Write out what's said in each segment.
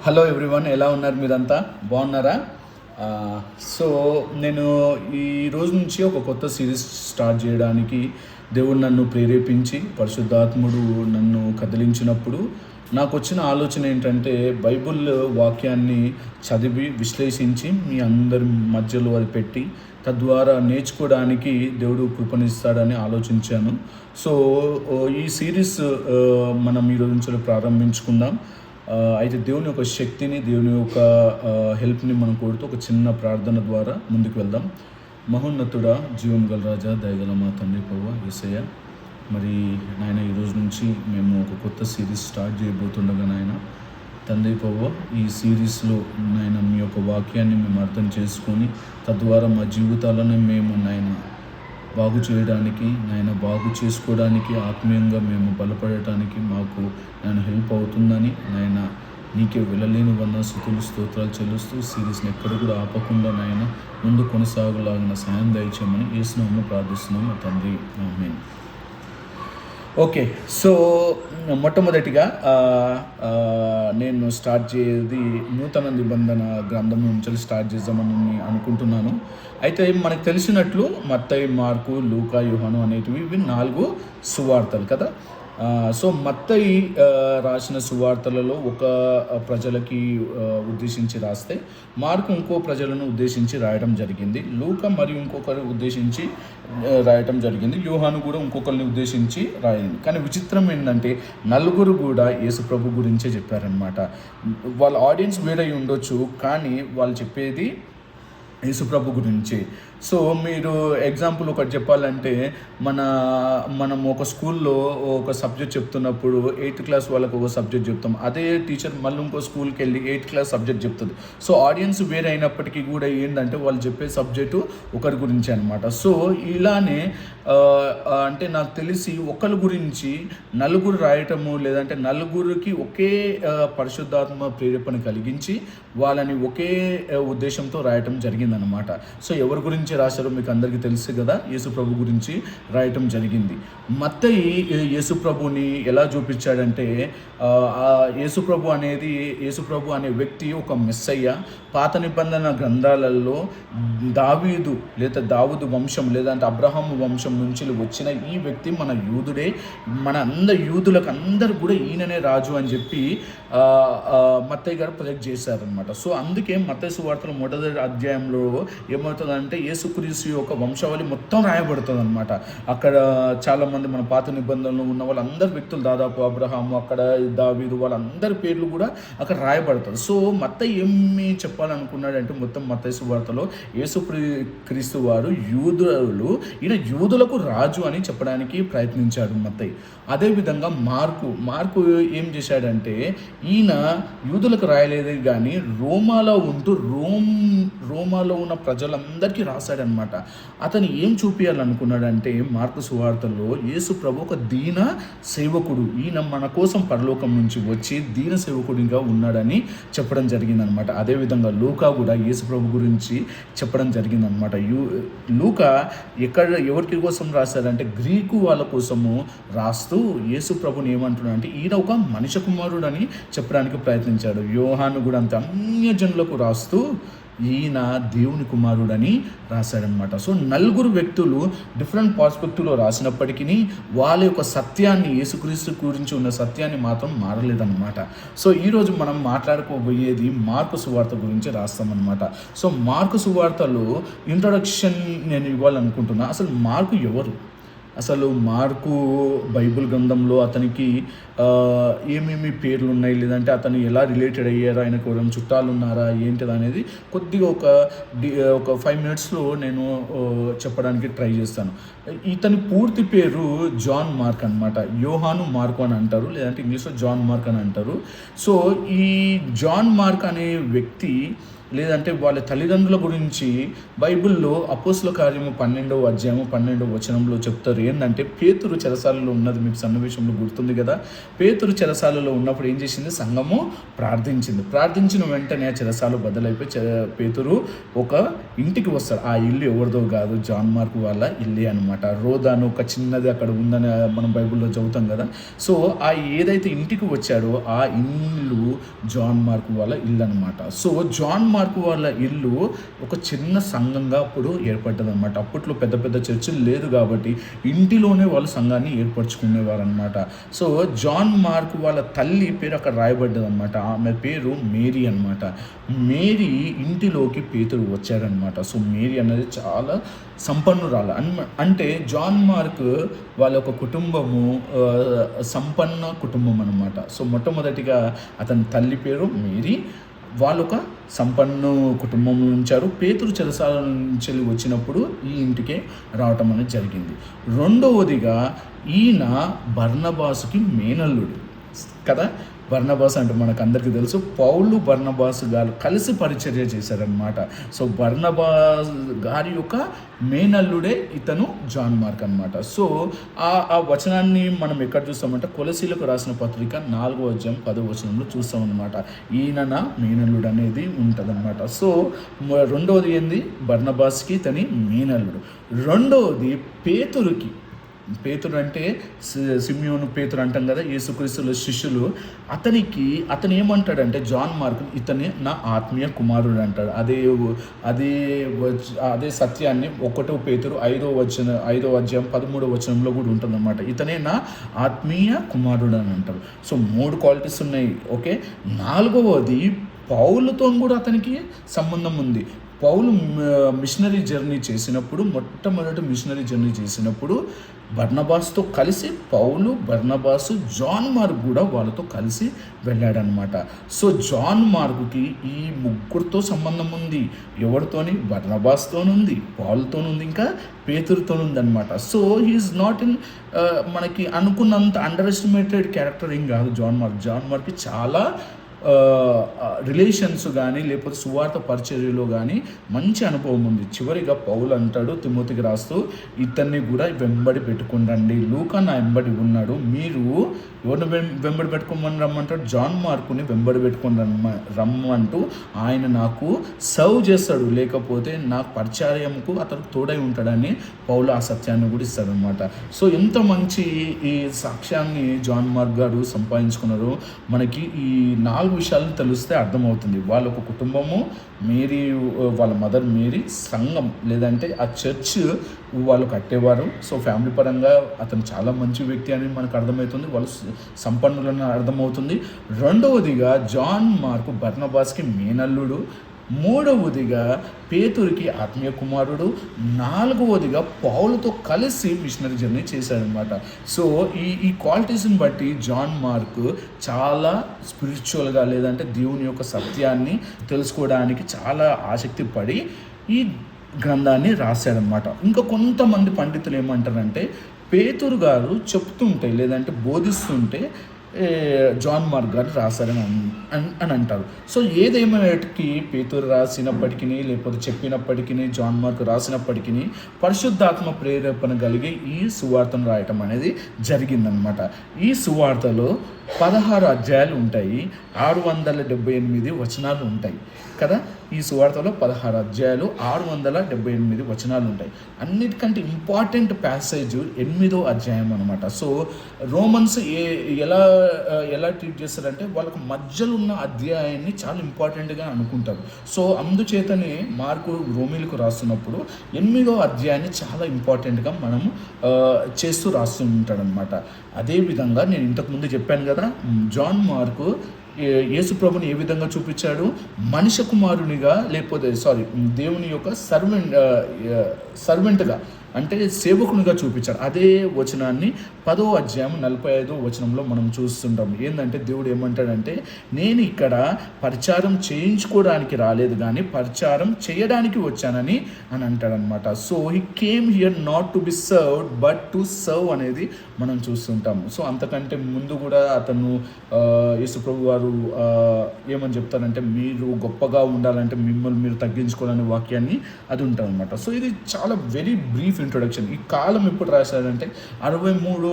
Hello everyone, ఎలా ఉన్నారు? మీరంతా బాగున్నారా? సో నేను ఈ రోజు నుంచి ఒక కొత్త సిరీస్ స్టార్ట్ చేయడానికి దేవుడు నన్ను ప్రేరేపించి, పరిశుద్ధాత్ముడు నన్ను కదిలించినప్పుడు నాకు వచ్చిన ఆలోచన ఏంటంటే, బైబిల్ వాక్యాన్ని చదివి విశ్లేషించి మీ అందరి మధ్యలో అది పెట్టి తద్వారా నేర్చుకోవడానికి దేవుడు కృపణిస్తాడని ఆలోచించాను. సో ఈ సిరీస్ మనం ఈరోజు నుంచి ప్రారంభించుకుందాం. అయితే దేవుని యొక్క శక్తిని, దేవుని యొక్క హెల్ప్ని మనం కోరుతూ ఒక చిన్న ప్రార్థన ద్వారా ముందుకు వెళ్దాం. మహోన్నతుడా, జీవం గల రాజా, దయగల మా తండ్రి ప్రభువా యేసయ్య, మరి నాయన ఈరోజు నుంచి మేము ఒక కొత్త సిరీస్ స్టార్ట్ చేయబోతుండగా నాయన తండ్రి ప్రభువా, ఈ సిరీస్లో నాయన మీ యొక్క వాక్యాన్ని మేము అర్థం చేసుకొని తద్వారా మా జీవితాలను మేము నాయన బాగు చేయడానికి, నాయన బాగు చేసుకోవడానికి, ఆత్మీయంగా మేము బలపడటానికి మాకు నేను హెల్ప్ అవుతుందని నాయన నీకే వెళ్ళలేని స్థుతులు స్తోత్రాలు చెల్లిస్తూ సిరీస్ని ఎక్కడ కూడా ఆపకుండా నాయన ముందు కొనసాగలాగిన సాయం దయచేయమని యేసునామములో ప్రార్థిస్తున్నాము తండ్రి, ఆమేన్. ఓకే, సో మొట్టమొదటిగా నేను స్టార్ట్ చేసేది నూతన నిబంధన గ్రంథం నుంచి స్టార్ట్ చేద్దామని అనుకుంటున్నాను. అయితే మనకు తెలిసినట్లు మత్తయి, మార్కు, లూకా, యోహాను అనేటివి ఇవి 4 సువార్తలు కదా. సో మత్తయి రాసిన సువార్తలలో ఒక ప్రజలకి ఉద్దేశించి రాస్తే, మార్కు ఇంకో ప్రజలను ఉద్దేశించి రాయడం జరిగింది, లూకా మరియు ఇంకొకరు ఉద్దేశించి రాయటం జరిగింది, యోహాను కూడా ఇంకొకరిని ఉద్దేశించి రాయింది. కానీ విచిత్రం ఏంటంటే నలుగురు కూడా యేసు ప్రభు గురించే చెప్పారనమాట. వాళ్ళ ఆడియన్స్ వేరే ఉండొచ్చు, కానీ వాళ్ళు చెప్పేది యేసుప్రభు గురించి. సో మీరు ఎగ్జాంపుల్ ఒకటి చెప్పాలంటే, మనం ఒక స్కూల్లో ఒక సబ్జెక్ట్ చెప్తున్నప్పుడు 8th క్లాస్ వాళ్ళకు ఒక సబ్జెక్ట్ చెప్తాం, అదే టీచర్ మళ్ళీ ఇంకో స్కూల్కి వెళ్ళి 8th క్లాస్ సబ్జెక్ట్ చెప్తుంది. సో ఆడియన్స్ వేరే అయినప్పటికీ కూడా ఏంటంటే వాళ్ళు చెప్పే సబ్జెక్టు ఒకరి గురించి అనమాట. సో ఇలానే అంటే నాకు తెలిసి ఒకరి గురించి నలుగురు రాయటము, లేదంటే నలుగురికి ఒకే పరిశుద్ధాత్మ ప్రేరేపణ కలిగించి వాళ్ళని ఒకే ఉద్దేశంతో రాయటం జరిగిందనమాట. సో ఎవరి గురించి రాశారో మీకు అందరికీ తెలుసు కదా, యేసుప్రభు గురించి రాయటం జరిగింది. మత్తయి యేసుప్రభుని ఎలా చూపించాడంటే, యేసుప్రభు అనే వ్యక్తి ఒక మెస్సయ్య. పాత నిబంధన గ్రంథాలలో దావీదు వంశం, లేదంటే అబ్రహాము వంశం నుంచి వచ్చిన ఈ వ్యక్తి మన యూదుడే, మన యూదులకు అందరు కూడా ఈయననే రాజు అని చెప్పి మత్తయి గారు ప్రొజెక్ట్ చేశారనమాట. సో అందుకే మత్తయి సువార్తల మొదటి అధ్యాయంలో ఏమవుతుందంటే యేసుక్రీస్తు యొక్క వంశావళి మొత్తం రాయబడుతుంది అనమాట. అక్కడ చాలామంది మన పాత నిబంధనలు ఉన్న వాళ్ళందరి వ్యక్తులు, దాదాపు అబ్రహాము, అక్కడ దావీదు, వాళ్ళందరి పేర్లు కూడా అక్కడ రాయబడుతుంది. సో మత్తయి ఏమి చెప్పాలనుకున్నాడంటే, మొత్తం మత్తయి సువార్తలో యేసుక్రీస్తు వారు ఈయన యూదులకు రాజు అని చెప్పడానికి ప్రయత్నించాడు మత్తయి. అదేవిధంగా మార్కు ఏం చేశాడంటే, ఈయన యూదులకు రాయలేదు కానీ రోమాలో ఉంటూ రోమాలో ఉన్న ప్రజలందరికీ రాశాడనమాట. అతను ఏం చూపించాలనుకున్నాడంటే, మార్కు సువార్తలో యేసు ప్రభు ఒక దీన సేవకుడు, ఈయన మన కోసం పరలోకం నుంచి వచ్చి దీన సేవకుడిగా ఉన్నాడని చెప్పడం జరిగిందనమాట. అదేవిధంగా లూకా కూడా యేసు ప్రభు గురించి చెప్పడం జరిగిందనమాట. లూకా ఎవరికి కోసం రాశాడంటే, గ్రీకు వాళ్ళ కోసము రాస్తూ యేసు ప్రభుని ఏమంటున్నాడంటే, ఈయన ఒక మనిషి కుమారుడు అని చెప్పడానికి ప్రయత్నించాడు. యోహాను కూడా అంత అన్యజనులకు రాస్తూ ఈయన దేవుని కుమారుడని రాశాడనమాట. సో నలుగురు వ్యక్తులు డిఫరెంట్ పర్స్పెక్టివ్లో రాసినప్పటికీ వాళ్ళ యొక్క సత్యాన్ని, యేసుక్రీస్తు గురించి ఉన్న సత్యాన్ని మాత్రం మారలేదన్నమాట. సో ఈరోజు మనం మాట్లాడుకోబోయేది మార్కు సువార్త గురించి రాస్తామన్నమాట. సో మార్కు సువార్తలో ఇంట్రొడక్షన్ నేను ఇవ్వాలనుకుంటున్నా. అసలు మార్కు ఎవరు? అసలు మార్కు బైబిల్ గ్రంథంలో అతనికి ఏమేమి పేర్లు ఉన్నాయి, లేదంటే అతను ఎలా రిలేటెడ్ అయ్యారా, ఆయనకు ఎవరైనా చుట్టాలు ఉన్నారా, ఏంటిది అనేది కొద్దిగా ఒక 5 minutesలో నేను చెప్పడానికి ట్రై చేస్తాను. ఇతని పూర్తి పేరు జాన్ మార్క్ అనమాట. యోహాను మార్కు అని అంటారు, లేదంటే ఇంగ్లీష్లో జాన్ మార్క్ అని అంటారు. సో ఈ జాన్ మార్క్ అనే వ్యక్తి, లేదంటే వాళ్ళ తల్లిదండ్రుల గురించి బైబిల్లో అపోస్తుల కార్యము 12వ అధ్యాయము 12వ వచనంలో చెప్తారు. ఏంటంటే, పేతురు చెరసాలలో ఉన్నది మీకు సన్నివేశంలో గుర్తుంది కదా. పేతురు చెరసాలలో ఉన్నప్పుడు ఏం చేసింది? సంఘము ప్రార్థించిన వెంటనే చెరసాలు బదులైపోయి పేతురు ఒక ఇంటికి వస్తాడు. ఆ ఇల్లు ఎవరిదో కాదు, జాన్ మార్క్ వాళ్ళ ఇల్లే అనమాట. రోదాను ఒక చిన్నది అక్కడ ఉందని మనం బైబిల్లో చదువుతాం కదా. సో ఆ ఏదైతే ఇంటికి వచ్చాడో ఆ ఇల్లు జాన్ మార్క్ వాళ్ళ ఇల్లు అనమాట. సో జాన్ మార్క్ వాళ్ళ ఇల్లు ఒక చిన్న సంఘంగా అప్పుడు ఏర్పడ్డది అనమాట. అప్పట్లో పెద్ద పెద్ద చర్చిలు లేదు కాబట్టి ఇంటిలోనే వాళ్ళు సంఘాన్ని ఏర్పరచుకునేవారు అనమాట. సో జాన్ మార్క్ వాళ్ళ తల్లి పేరు అక్కడ రాయబడ్డది అనమాట. ఆమె పేరు మేరీ అనమాట. మేరీ ఇంటిలోకి పేతురు వచ్చాడనమాట. సో మేరీ అనేది చాలా సంపన్నురాలు అంటే జాన్ మార్క్ వాళ్ళ ఒక కుటుంబము సంపన్న కుటుంబం అనమాట. సో మొట్టమొదటిగా అతని తల్లి పేరు మేరీ, వాళ్ళు ఒక సంపన్న కుటుంబం ఉంచారు. పేతురు చెరసాల నుంచి వచ్చినప్పుడు ఈ ఇంటికే రావటం అనేది జరిగింది. రెండవదిగా ఈయన బర్నబాసుకి మేనల్లుడు కదా. బర్నబాస్ అంటే మనకు అందరికీ తెలుసు, పౌలు బర్నబాస్ గారు కలిసి పరిచర్య చేశారనమాట. సో బర్నబాస్ గారి యొక్క మేనల్లుడే ఇతను జాన్ మార్క్ అనమాట. సో ఆ వచనాన్ని మనం ఎక్కడ చూస్తామంటే కొలసీలకు రాసిన పత్రిక 4వ అధ్యాయం 10వ వచనంలో చూస్తామన్నమాట. ఈయన మేనల్లుడు అనేది ఉంటుందన్నమాట. సో రెండవది ఏంది, బర్నబాస్కి ఇతని మేనల్లుడు. రెండవది పేతురుకి, పేతురు అంటే సిమియోను పేతురు అంటాం కదా, యేసుక్రీస్తుల శిష్యులు. అతను ఏమంటాడంటే జాన్ మార్క్ ఇతని నా ఆత్మీయ కుమారుడు అంటాడు. అదే సత్యాన్ని 1 పేతురు 5వ అధ్యాయం 13వ వచనంలో కూడా ఉంటుందన్నమాట. ఇతనే నా ఆత్మీయ కుమారుడు అని అంటారు. సో 3 క్వాలిటీస్ ఉన్నాయి. ఓకే, 4వది పౌలుతో కూడా అతనికి సంబంధం ఉంది. పౌలు మిషనరీ జర్నీ చేసినప్పుడు, మొట్టమొదటి మిషనరీ జర్నీ చేసినప్పుడు బర్నబాస్తో కలిసి పౌలు, బర్నబాసు, జాన్ మార్క్ కూడా వాళ్ళతో కలిసి వెళ్ళాడనమాట. సో జాన్ మార్క్కి ఈ ముగ్గురితో సంబంధం ఉంది. ఎవరితోని? బర్నబాస్తోనుంది, పౌలుతోనుంది, ఇంకా పేతురుతోనుంది అనమాట. సో హీఈస్ నాట్ ఇన్ మనకి అనుకున్నంత అండర్ ఎస్టిమేటెడ్ క్యారెక్టర్ ఏం కాదు జాన్ మార్క్కి చాలా రిలేషన్స్ కానీ లేకపోతే సువార్త పరిచర్యలో కానీ మంచి అనుభవం ఉంది. చివరిగా పౌలు అంటాడు తిమోతికి రాస్తూ, ఇతన్ని కూడా వెంబడి పెట్టుకుండండి, లూకా నా వెంబడి ఉన్నాడు, మీరు ఎవరిని వెంబడి పెట్టుకోమని రమ్మంటాడు? జాన్ మార్కుని వెంబడి పెట్టుకుని రమ్మంటూ ఆయన నాకు సర్వ్ చేస్తాడు, లేకపోతే నాకు పరిచర్యకు అతను తోడై ఉంటాడని పౌలు ఆ సత్యాన్ని కూడా ఇస్తాడనమాట. సో ఎంత మంచి ఈ సాక్ష్యాన్ని జాన్ మార్క్ గారు సంపాదించుకున్నారు. మనకి ఈ 4 విషయాలను తెలిస్తే అర్థమవుతుంది. వాళ్ళ ఒక కుటుంబము, మేరీ వాళ్ళ మదర్ మేరీ, సంఘం లేదంటే ఆ చర్చ్ వాళ్ళు కట్టేవారు. సో ఫ్యామిలీ పరంగా అతను చాలా మంచి వ్యక్తి అని మనకు అర్థమవుతుంది. వాళ్ళు సంపన్నులని అర్థమవుతుంది. రెండవదిగా జాన్ మార్క్ బర్నబాస్కి మేనల్లుడు, మూడవదిగా పేతురికి ఆత్మీయ కుమారుడు, నాలుగవదిగా పౌలుతో కలిసి మిషనరీ జర్నీ చేశాడనమాట. సో ఈ క్వాలిటీస్ని బట్టి జాన్ మార్క్ చాలా స్పిరిచువల్గా లేదంటే దేవుని యొక్క సత్యాన్ని తెలుసుకోవడానికి చాలా ఆసక్తి పడి ఈ గ్రంథాన్ని రాశాడనమాట. ఇంకా కొంతమంది పండితులు ఏమంటారంటే పేతురు గారు చెప్తుంటే లేదంటే బోధిస్తుంటే జాన్ మార్క్ గారు రాశారని అని అంటారు. సో ఏదేమైనటికీ పేతురు రాసినప్పటికీ లేకపోతే చెప్పినప్పటికీ జాన్ మార్క్ రాసినప్పటికీ పరిశుద్ధాత్మ ప్రేరేపణ కలిగి ఈ సువార్తను రాయటం అనేది జరిగిందనమాట. ఈ సువార్తలో 16 అధ్యాయాలు ఉంటాయి, 678 వచనాలు ఉంటాయి కదా. ఈ సువార్తలో 16 అధ్యాయాలు, 678 వచనాలు ఉంటాయి. అన్నిటికంటే ఇంపార్టెంట్ ప్యాసేజ్ 8వ అధ్యాయం అనమాట. సో రోమన్స్ ఎలా ట్రీట్ చేస్తారంటే వాళ్ళకు మధ్యలో ఉన్న అధ్యాయాన్ని చాలా ఇంపార్టెంట్గా అనుకుంటారు. సో అందుచేతనే మార్కు రోమీలకు రాస్తున్నప్పుడు 8వ అధ్యాయాన్ని చాలా ఇంపార్టెంట్గా మనం చేస్తూ రాస్తూ ఉంటాడనమాట. అదేవిధంగా నేను ఇంతకుముందు చెప్పాను కదా, జాన్ మార్కు యేసు ప్రభుని ఏ విధంగా చూపించాడు? మనిషి కుమారునిగా లేకపోతే దేవుని యొక్క సర్వెంట్గా అంటే సేవకునిగా చూపించాడు. అదే వచనాన్ని 10వ అధ్యాయం 45వ వచనంలో మనం చూస్తుంటాం. ఏంటంటే దేవుడు ఏమంటాడంటే, నేను ఇక్కడ పరిచారం చేయించుకోవడానికి రాలేదు కానీ పరిచారం చేయడానికి వచ్చానని అంటాడనమాట. So he came here not to be served but to serve అనేది మనం చూస్తుంటాము. సో అంతకంటే ముందు కూడా అతను యేసుప్రభు వారు ఏమని చెప్తారంటే, మీరు గొప్పగా ఉండాలంటే మిమ్మల్ని మీరు తగ్గించుకోవాలనే వాక్యాన్ని అది ఉంటారనమాట. సో ఇది చాలా వెరీ బ్రీఫ్ ఇంట్రొడక్షన్. ఈ కాలం ఎప్పుడు రాశారంటే 63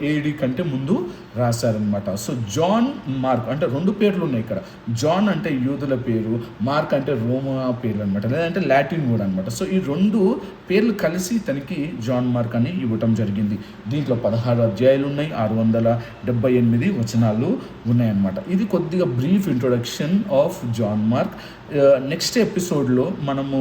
AD కంటే ముందు రాశారనమాట. సో జాన్ మార్క్ అంటే 2 పేర్లు ఉన్నాయి ఇక్కడ. జాన్ అంటే యూదుల పేరు, మార్క్ అంటే రోమా పేర్లు అనమాట, లేదంటే లాటిన్ వర్డ్ అనమాట. సో ఈ 2 పేర్లు కలిసి తనకి జాన్ మార్క్ అని ఇవ్వటం జరిగింది. దీంట్లో 16 అధ్యాయాలు ఉన్నాయి, 678 వచనాలు ఉన్నాయన్నమాట. ఇది కొద్దిగా brief introduction of John Mark. Next ఎపిసోడ్లో మనము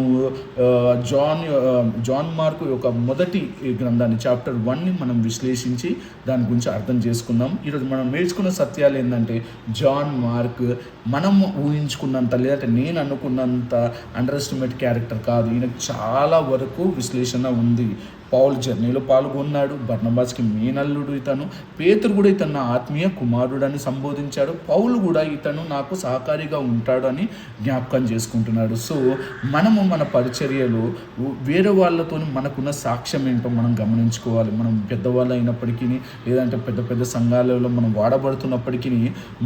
జాన్ మార్క్ యొక్క మొదటి గ్రంథాన్ని చాప్టర్ 1ని మనం విశ్లేషించి దాని గురించి అర్థం చేసుకుందాం. ఈరోజు మనం నేర్చుకున్న సత్యాలు ఏంటంటే జాన్ మార్క్ మనం ఊహించుకున్నంత, లేదంటే నేను అనుకున్నంత అండర్ ఎస్టిమేట్ క్యారెక్టర్ కాదు. ఈయనకు చాలా వరకు విశ్లేషణ ఉంది. పౌల్ జర్నీలో పాల్గొన్నాడు, బర్నబాస్కి మేనల్లుడు ఇతను, పేతురు కూడా ఇతను నా ఆత్మీయ కుమారుడు అని సంబోధించాడు, పౌలు కూడా ఇతను నాకు సహకారిగా ఉంటాడు అని జ్ఞాపకం చేసుకుంటున్నాడు. సో మనము మన పరిచర్యలో వేరే వాళ్ళతో మనకున్న సాక్ష్యం ఏంటో మనం గమనించుకోవాలి. మనం పెద్దవాళ్ళు అయినప్పటికీ, లేదంటే పెద్ద పెద్ద సంఘాలలో మనం వాడబడుతున్నప్పటికీ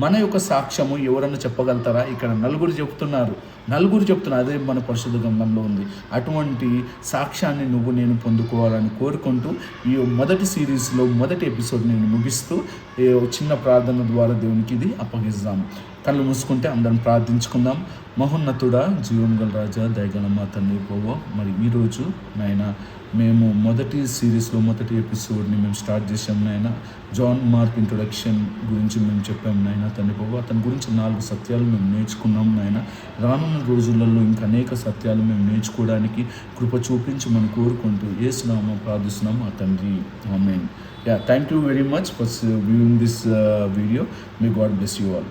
మన యొక్క సాక్ష్యము ఎవరన్నా చెప్పగలుగుతారా? ఇక్కడ నలుగురు చెప్తున్నారు, అదే మన పరిశుద్ధ గ్రంథంలో ఉంది. అటువంటి సాక్ష్యాన్ని నువ్వు నేను పొందుకోవాలని కోరుకుంటూ ఈ మొదటి సిరీస్లో మొదటి ఎపిసోడ్ నేను ముగిస్తూ చిన్న ప్రార్థన ద్వారా దేవునికి ఇది అప్పగిస్తాము. కళ్ళు మూసుకుంటే అందరం ప్రార్థించుకుందాం. మహోన్నతుడా, జీవం గల రాజా, దయగల మా తండ్రి ప్రభువా, మరి ఈరోజు నాయన మేము మొదటి సిరీస్లో మొదటి ఎపిసోడ్ని మేము స్టార్ట్ చేసాం నాయన. జాన్ మార్క్ ఇంట్రొడక్షన్ గురించి మేము చెప్పాం నాయన తండ్రి ప్రభువా. అతని గురించి 4 సత్యాలు మేము నేర్చుకున్నాం నాయన. రానున్న రోజులలో ఇంకా అనేక సత్యాలు మేము నేర్చుకోవడానికి కృప చూపించమని కోరుకుంటూ యేసునామములో ప్రార్థిస్తున్నాం మా తండ్రి, amen. Thank you very much for viewing this video. May God bless you all.